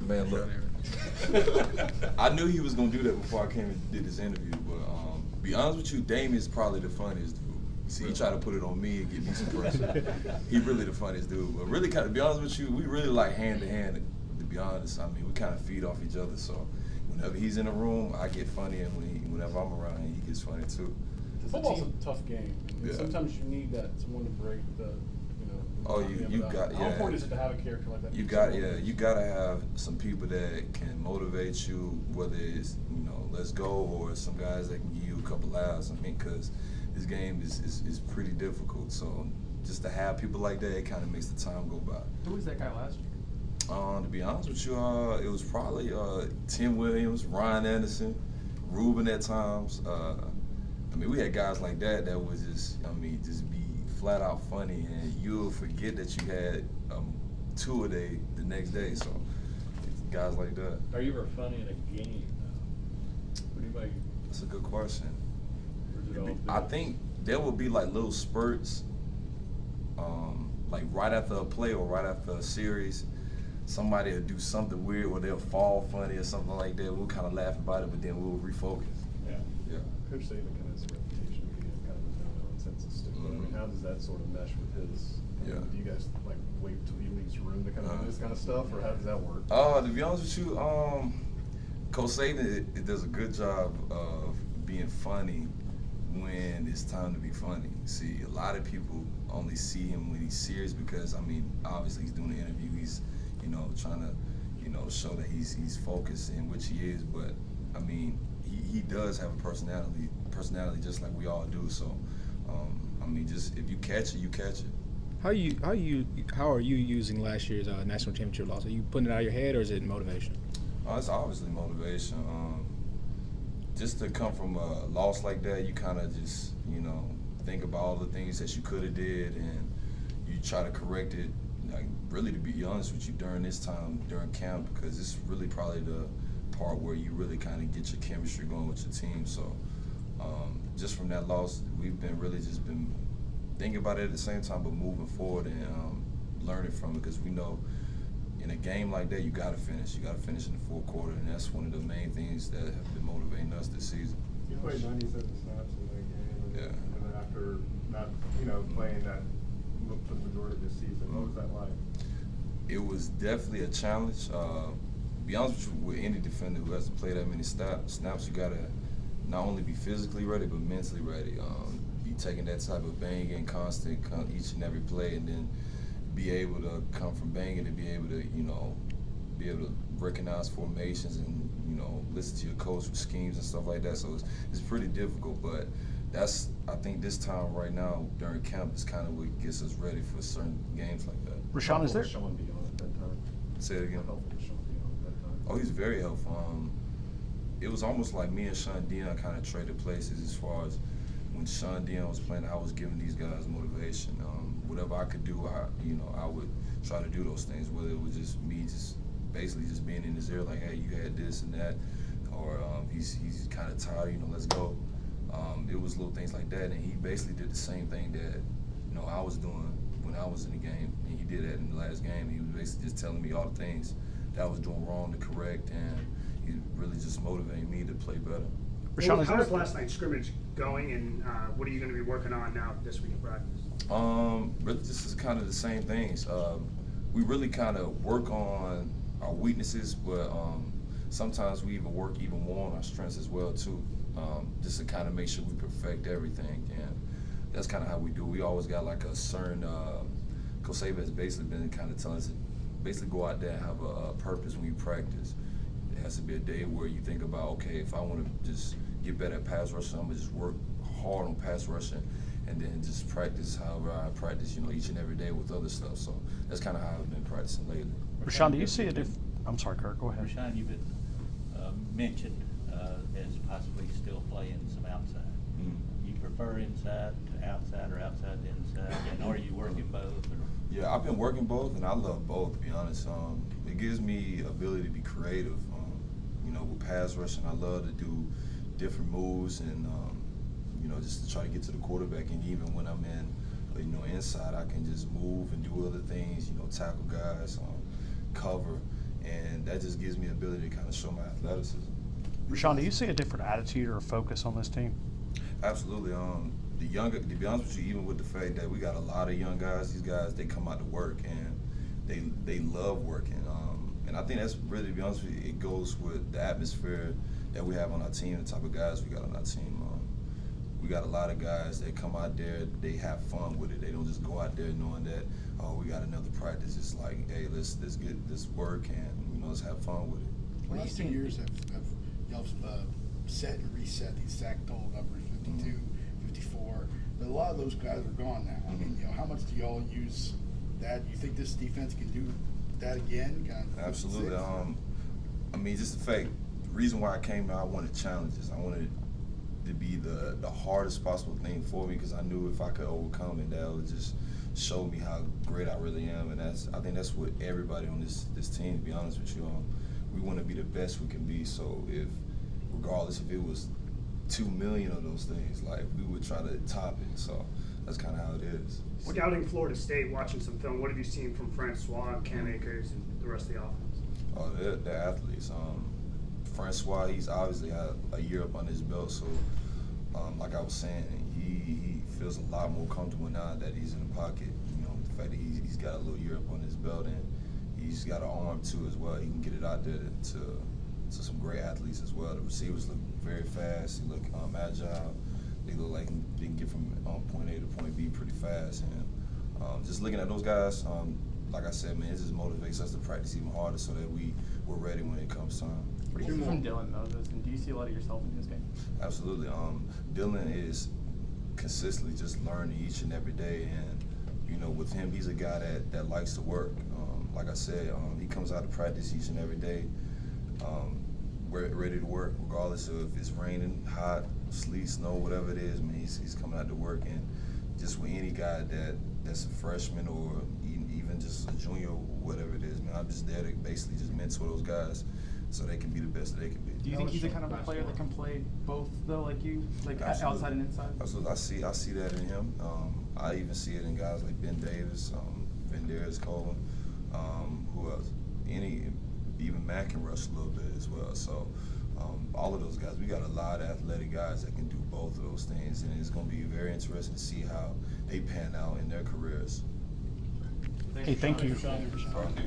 Man, look, I knew he was gonna do that before I came and did this interview. But to be honest with you, Damien's probably the funniest dude. See, he tried to put it on me and give me some pressure. He really the funniest dude. But really, kind of, to be honest with you, we really like hand to hand. To be honest, I mean, we kind of feed off each other. So whenever he's in the room, I get funny, and whenever I'm around him, he gets funny too. Football's a tough game. And Yeah. Sometimes you need that someone to break the. Oh, you got, yeah. How important is it to have a character like that? You gotta have some people that can motivate you, whether it's let's go, or some guys that can give you a couple laughs. I mean, because this game is pretty difficult. So just to have people like that, it kind of makes the time go by. Who was that guy last year? To be honest with you, it was probably Tim Williams, Ryan Anderson, Ruben at times. I mean, we had guys like that was just be flat out funny, and you'll forget that you had 2 a day the next day. So guys like that. Are you ever funny in a game? Anybody? That's a good question. Or is it all I think there will be like little spurts, like right after a play or right after a series. Somebody will do something weird, or they'll fall funny or something like that. We'll kind of laugh about it, but then we'll refocus. Yeah. Coach Saban kind of has a reputation of being kind of a no-no consensus stickler. I mean, how does that sort of mesh with his? Yeah. Do you guys like wait till he leaves the room to kind of do this kind of stuff, or how does that work? To be honest with you, Coach Saban it does a good job of being funny when it's time to be funny. See, a lot of people only see him when he's serious because obviously he's doing the interview. He's trying to show that he's focused, in which he is. But he does have a personality just like we all do. So just if you catch it, you catch it. How are you using last year's national championship loss? Are you putting it out of your head, or is it motivation? It's obviously motivation. Just to come from a loss like that, you kind of just think about all the things that you could have did, and you try to correct it. Like, really, to be honest with you, during this time during camp, because it's really probably the part where you really kind of get your chemistry going with your team. So just from that loss, we've been thinking about it at the same time, but moving forward and learning from it, because we know in a game like that, you got to finish. You got to finish in the fourth quarter, and that's one of the main things that have been motivating us this season. You played 97 snaps in that game, and then after not, playing that for the majority of this season, what was that like? It was definitely a challenge. To be honest with you, with any defender who has to play that many snaps, you got to not only be physically ready, but mentally ready. Be taking that type of banging constant each and every play, and then be able to come from banging and be able to recognize formations and listen to your coach with schemes and stuff like that. So it's pretty difficult, but I think this time right now during camp is kind of what gets us ready for certain games like that. Rashaan, is there? Sean Dion at that time? Say it again. How helpful was Sean Dion at that time? Oh, he's very helpful. It was almost like me and Sean Dion kind of traded places as far as when Sean Dion was playing, I was giving these guys motivation. Whatever I could do, I would try to do those things, whether it was just me basically being in his ear like, hey, you had this and that, or he's kind of tired, let's go. It was little things like that, and he basically did the same thing that I was doing when I was in the game, and he did that in the last game. He was basically just telling me all the things that I was doing wrong to correct, and he really just motivated me to play better. Rashaan, how's last night's scrimmage going, and what are you going to be working on now this week in practice? Really, this is kind of the same things. We really kind of work on our weaknesses, but sometimes we even work even more on our strengths as well too, just to kind of make sure we perfect everything. And that's kind of how we do. We always got like a certain. Coach Saban has basically been kind of telling us to basically go out there and have a purpose when you practice. It has to be a day where you think about, okay, if I want to just get better at pass rushing, I'm gonna just work hard on pass rushing, and then just practice however I practice, each and every day with other stuff. So that's kind of how I've been practicing lately. Rashaan, do you see it if? I'm sorry, Kirk. Go ahead. Rashaan, you've been mentioned as possibly still playing some outside. Mm-hmm. You prefer inside to outside or outside to inside, and are you working both? Or? Yeah, I've been working both, and I love both, to be honest. It gives me ability to be creative. With pass rushing, I love to do different moves and, just to try to get to the quarterback. And even when I'm in, inside, I can just move and do other things, tackle guys, cover. And that just gives me the ability to kind of show my athleticism. Rashaan, do you see a different attitude or focus on this team? Absolutely. The younger, to be honest with you, even with the fact that we got a lot of young guys, these guys they come out to work and they love working. And I think that's really, to be honest with you, it goes with the atmosphere that we have on our team, the type of guys we got on our team. We got a lot of guys that come out there, they have fun with it. They don't just go out there knowing that, oh, we got another practice. It's like, hey, let's get this work and let's have fun with it. The last 2 years have y'all set and reset these sack total numbers, 52, 54. But a lot of those guys are gone now. I mean, how much do y'all use that? Do you think this defense can do that again? Absolutely. I mean, just the fact, the reason why I came out, I wanted challenges. I wanted to be the hardest possible thing for me because I knew if I could overcome it, that would just show me how great I really am. And I think that's what everybody on this team, to be honest with you, we want to be the best we can be. So regardless if it was 2 million of those things, like we would try to top it. So that's kind of how it is. Scouting Florida State, watching some film, what have you seen from Francois and Cam Akers and the rest of the offense? Oh, they're athletes. Francois, he's obviously had a year up on his belt, so like I was saying, he feels a lot more comfortable now that he's in the pocket. The fact that he's got a little year up on his belt and he's got an arm too as well. He can get it out there to some great athletes as well. The receivers look very fast. They look agile. They look like they can get from point A to point B pretty fast. And just looking at those guys, like I said, man, it just motivates us to practice even harder so that we're ready when it comes time. What do you see from Dylan though? And do you see a lot of yourself in his game? Absolutely. Dylan is consistently just learning each and every day, and with him, he's a guy that likes to work. Like I said, he comes out to practice each and every day, ready to work, regardless of if it's raining, hot, sleet, snow, whatever it is. Man, he's coming out to work, and just with any guy that's a freshman or even just a junior, whatever it is, man, I'm just there to basically just mentor those guys so they can be the best that they can be. Do you think he's the kind of a player that can play both though, like you, like outside and inside? Absolutely, I see that in him. I even see it in guys like Ben Davis, Ben Darius Colvin, who else? Even Matt can rush a little bit as well. So all of those guys, we got a lot of athletic guys that can do both of those things, and it's going to be very interesting to see how they pan out in their careers. Hey, thank you. Rashaan.